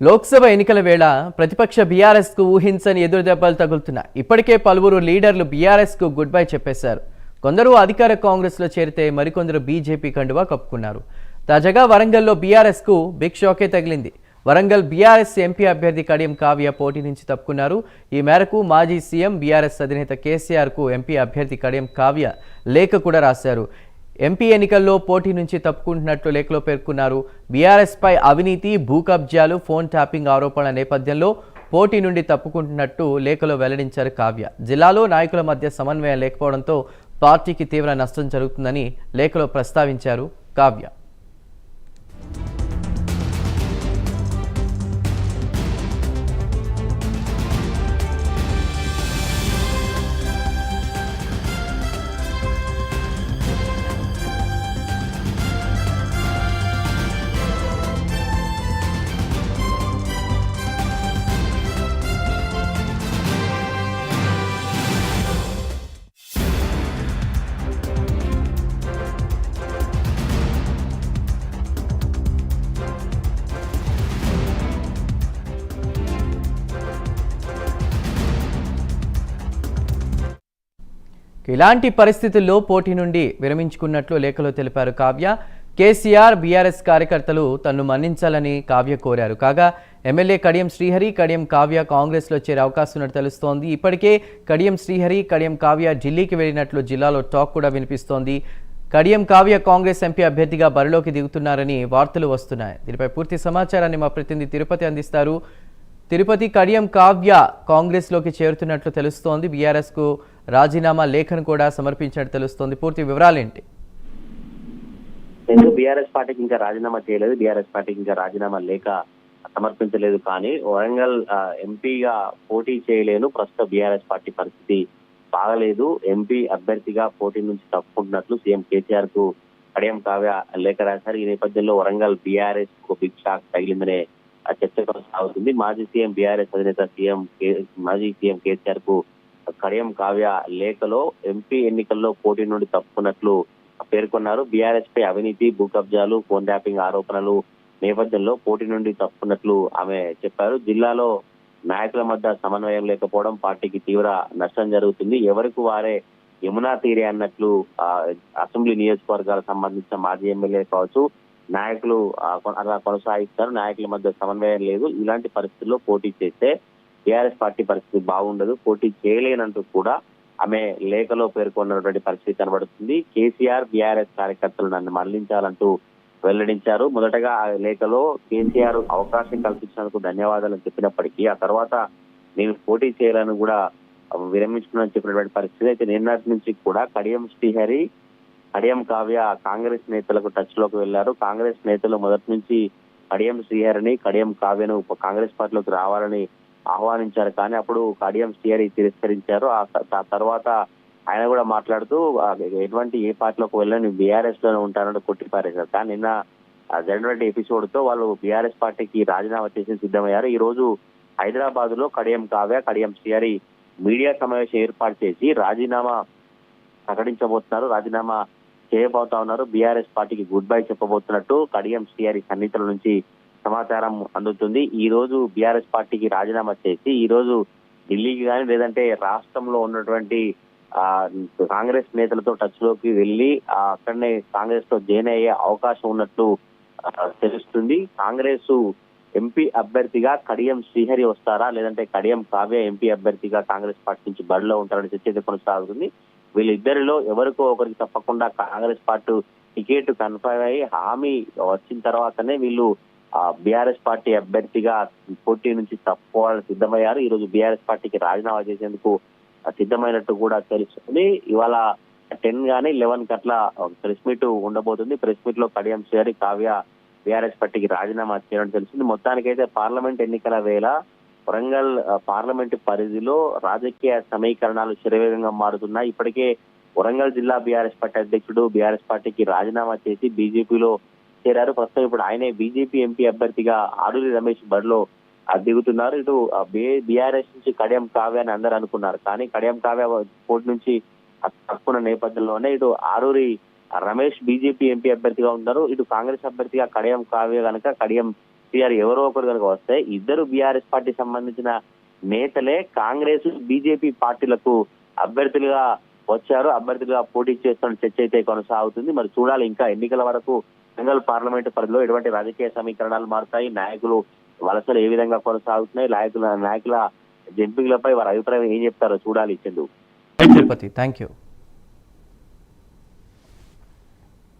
లోక్సభ ఎన్నికల వేళ ప్రతిపక్ష బీఆర్ఎస్కు ఊహించని ఎదురుదెబ్బలు తగులుతున్నాయి. ఇప్పటికే పలువురు లీడర్లు బీఆర్ఎస్కు గుడ్ బై చెప్పేశారు. కొందరు అధికార కాంగ్రెస్లో చేరితే మరికొందరు బీజేపీ కండువా కప్పుకున్నారు. తాజాగా వరంగల్లో బీఆర్ఎస్కు బిగ్ షాకే తగిలింది. వరంగల్ బీఆర్ఎస్ ఎంపీ అభ్యర్థి కడియం కావ్య పోటీ నుంచి తప్పుకున్నారు. ఈ మేరకు మాజీ సీఎం బీఆర్ఎస్ అధినేత కేసీఆర్కు ఎంపీ అభ్యర్థి కడియం కావ్య లేఖ కూడా రాశారు. ఎంపీ ఎన్నికల్లో పోటీ నుంచి తప్పుకుంటున్నట్లు లేఖలో పేర్కొన్నారు. బీఆర్ఎస్ పై అవినీతి, భూ కబ్జాలు, ఫోన్ ట్యాపింగ్ ఆరోపణల నేపథ్యంలో పోటీ నుండి తప్పుకుంటున్నట్టు లేఖలో వెల్లడించారు కావ్య. జిల్లాలో నాయకుల మధ్య సమన్వయం లేకపోవడంతో పార్టీకి తీవ్ర నష్టం జరుగుతుందని లేఖలో ప్రస్తావించారు కావ్య. ఇలాంటి పరిస్థితుల్లో పోటీ నుండి విరమించుకున్నట్లు లేఖలో తెలిపారు కావ్య. కేసీఆర్, బీఆర్ఎస్ కార్యకర్తలు తన్ను మన్నించాలని కావ్య కోరారు. కాగా ఎమ్మెల్యే కడియం శ్రీహరి, కడియం కావ్య కాంగ్రెస్లో చేరే అవకాశం ఉన్నట్టు తెలుస్తోంది. ఇప్పటికే కడియం శ్రీహరి, కడియం కావ్య ఢిల్లీకి వెళ్ళినట్లు జిల్లాలో టాక్ కూడా వినిపిస్తోంది. కడియం కావ్య కాంగ్రెస్ ఎంపీ అభ్యర్థిగా బరిలోకి దిగుతున్నారని వార్తలు వస్తున్నాయి. దీనిపై పూర్తి సమాచారాన్ని మా ప్రతినిధి తిరుపతి అందిస్తారు. తిరుపతి, కడియం కావ్య కాంగ్రెస్లోకి చేరుతున్నట్లు తెలుస్తోంది. బీఆర్ఎస్కు రాజీనామా లేఖను కూడా సమర్పించినట్టు తెలుస్తోంది. పూర్తి వివరాలేంటి? బీఆర్ఎస్ పార్టీకి ఇంకా రాజీనామా చేయలేదు. బీఆర్ఎస్ పార్టీకి ఇంకా రాజీనామా లేఖ సమర్పించలేదు. కానీ వరంగల్ ఎంపీగా పోటీ చేయలేను, ప్రస్తుత బీఆర్ఎస్ పార్టీ పరిస్థితి బాగలేదు, ఎంపీ అభ్యర్థిగా పోటీ నుంచి తప్పుకుంటున్నట్లు సీఎం కేసీఆర్ కు కడియం కావ్య లేఖ రాశారు. ఈ నేపథ్యంలో వరంగల్ బీఆర్ఎస్ కు బిగ్ షాక్ తగిలిందనే చర్చ కొనసాగుతుంది. మాజీ సీఎం బీఆర్ఎస్ అధినేత మాజీ సీఎం కేసీఆర్ కు కడియం కావ్య లేఖలో ఎంపీ ఎన్నికల్లో పోటీ నుండి తప్పుకున్నట్లు పేర్కొన్నారు. బీఆర్ఎస్ పై అవినీతి, భూ కబ్జాలు, ఫోన్ ట్యాపింగ్ ఆరోపణలు నేపథ్యంలో పోటీ నుండి తప్పుకున్నట్లు ఆమె చెప్పారు. జిల్లాలో నాయకుల మధ్య సమన్వయం లేకపోవడం పార్టీకి తీవ్ర నష్టం జరుగుతుంది. ఎవరికి వారే యమునా తీరే అన్నట్లు అసెంబ్లీ నియోజకవర్గాలకు సంబంధించిన మాజీ ఎమ్మెల్యే కావచ్చు, నాయకులు అలా కొనసాగిస్తారు. నాయకుల మధ్య సమన్వయం లేదు. ఇలాంటి పరిస్థితుల్లో పోటీ చేస్తే బీఆర్ఎస్ పార్టీ పరిస్థితి బాగుండదు, పోటీ చేయలేనంటూ కూడా ఆమె లేఖలో పేర్కొన్నటువంటి పరిస్థితి కనబడుతుంది. కేసీఆర్, బీఆర్ఎస్ కార్యకర్తలు నన్ను మళ్లించాలంటూ వెల్లడించారు. మొదటగా ఆ లేఖలో కేసీఆర్ అవకాశం కల్పించినందుకు ధన్యవాదాలు చెప్పినప్పటికీ ఆ తర్వాత నేను పోటీ చేయాలని కూడా విరమించుకున్నానని చెప్పినటువంటి పరిస్థితి. అయితే నిన్నటి నుంచి కూడా కడియం శ్రీహరి, కడియం కావ్య కాంగ్రెస్ నేతలకు టచ్ లోకి వెళ్లారు. కాంగ్రెస్ నేతలు మొదటి నుంచి కడియం శ్రీహరిని, కడియం కావ్యను కాంగ్రెస్ పార్టీలోకి రావాలని ఆహ్వానించారు. కానీ అప్పుడు కడియం శ్రీహరి తిరస్కరించారు. ఆ తర్వాత ఆయన కూడా మాట్లాడుతూ ఎటువంటి ఏ పార్టీలోకి వెళ్ళని బీఆర్ఎస్ లోనే ఉంటానని కొట్టిపారేశారు. కానీ నిన్న జరిగినటువంటి ఎపిసోడ్ తో వాళ్ళు బీఆర్ఎస్ పార్టీకి రాజీనామా చేసి సిద్ధమయ్యారు. ఈ రోజు హైదరాబాద్ లో కడియం కావ్య, కడియం శ్రీహరి మీడియా సమావేశం ఏర్పాటు చేసి రాజీనామా ప్రకటించబోతున్నారు, రాజీనామా చేయబోతా ఉన్నారు. బీఆర్ఎస్ పార్టీకి గుడ్ బై చెప్పబోతున్నట్టు కడియం శ్రీహరి సన్నిహితుల నుంచి సమాచారం అందుతుంది. ఈ రోజు బీఆర్ఎస్ పార్టీకి రాజీనామా చేసి ఈ రోజు ఢిల్లీకి కానీ లేదంటే రాష్ట్రంలో ఉన్నటువంటి కాంగ్రెస్ నేతలతో టచ్ లోకి వెళ్లి అక్కడనే కాంగ్రెస్ లో జాయిన్ అయ్యే అవకాశం ఉన్నట్లు తెలుస్తుంది. కాంగ్రెస్ ఎంపీ అభ్యర్థిగా కడియం శ్రీహరి వస్తారా, లేదంటే కడియం కావ్య ఎంపీ అభ్యర్థిగా కాంగ్రెస్ పార్టీ నుంచి బరిలో ఉంటారని చర్చ కొనసాగుతుంది. వీళ్ళిద్దరిలో ఎవరికో ఒకరికి తప్పకుండా కాంగ్రెస్ పార్టీ టికెట్ కన్ఫర్మ్ అయ్యి హామీ వచ్చిన తర్వాతనే వీళ్ళు బీఆర్ఎస్ పార్టీ అభ్యర్థిగా పోటీ నుంచి తప్పుకోవాలని సిద్ధమయ్యారు. ఈ రోజు బీఆర్ఎస్ పార్టీకి రాజీనామా చేసేందుకు సిద్ధమైనట్టు కూడా తెలుస్తుంది. ఇవాళ 10 గానీ 11 అట్లా ప్రెస్ మీట్ ఉండబోతుంది. ప్రెస్ మీట్ లో కడియం శ్రీహరి, కావ్య బీఆర్ఎస్ పార్టీకి రాజీనామా చేయాలని తెలిసింది. మొత్తానికైతే పార్లమెంట్ ఎన్నికల వేళ వరంగల్ పార్లమెంటు పరిధిలో రాజకీయ సమీకరణాలు శరవేగంగా మారుతున్నాయి. ఇప్పటికే వరంగల్ జిల్లా బీఆర్ఎస్ పార్టీ అధ్యక్షుడు బీఆర్ఎస్ పార్టీకి రాజీనామా చేసి బీజేపీలో చేరారు. ప్రస్తుతం ఇప్పుడు ఆయనే బీజేపీ ఎంపీ అభ్యర్థిగా ఆరూరి రమేష్ బరిలో దిగుతున్నారు. ఇటు బీఆర్ఎస్ నుంచి కడియం కావ్య అని అందరూ అనుకున్నారు. కానీ కడియం కావ్య పోటీ నుంచి తప్పుకున్న నేపథ్యంలోనే ఇటు ఆరూరి రమేష్ బీజేపీ ఎంపీ అభ్యర్థిగా ఉన్నారు. ఇటు కాంగ్రెస్ అభ్యర్థిగా కడియం కావ్య కనుక కడియం కేసీఆర్ ఎవరో ఒకరు కనుక వస్తే ఇద్దరు బీఆర్ఎస్ పార్టీ సంబంధించిన నేతలే కాంగ్రెస్ బీజేపీ పార్టీలకు అభ్యర్థులుగా వచ్చారు, అభ్యర్థులుగా పోటీ చేస్తున్న చర్చ అయితే కొనసాగుతుంది. మరి చూడాలి ఇంకా ఎన్నికల వరకు వరంగల్ పార్లమెంటు పరిధిలో ఎటువంటి రాజకీయ సమీకరణాలు మారుతాయి, నాయకులు వలసలు ఏ విధంగా కొనసాగుతున్నాయి, నాయకుల ఎంపికలపై వారి అభిప్రాయం ఏం చెప్తారో చూడాలి. చందు. Tirupati, thank you.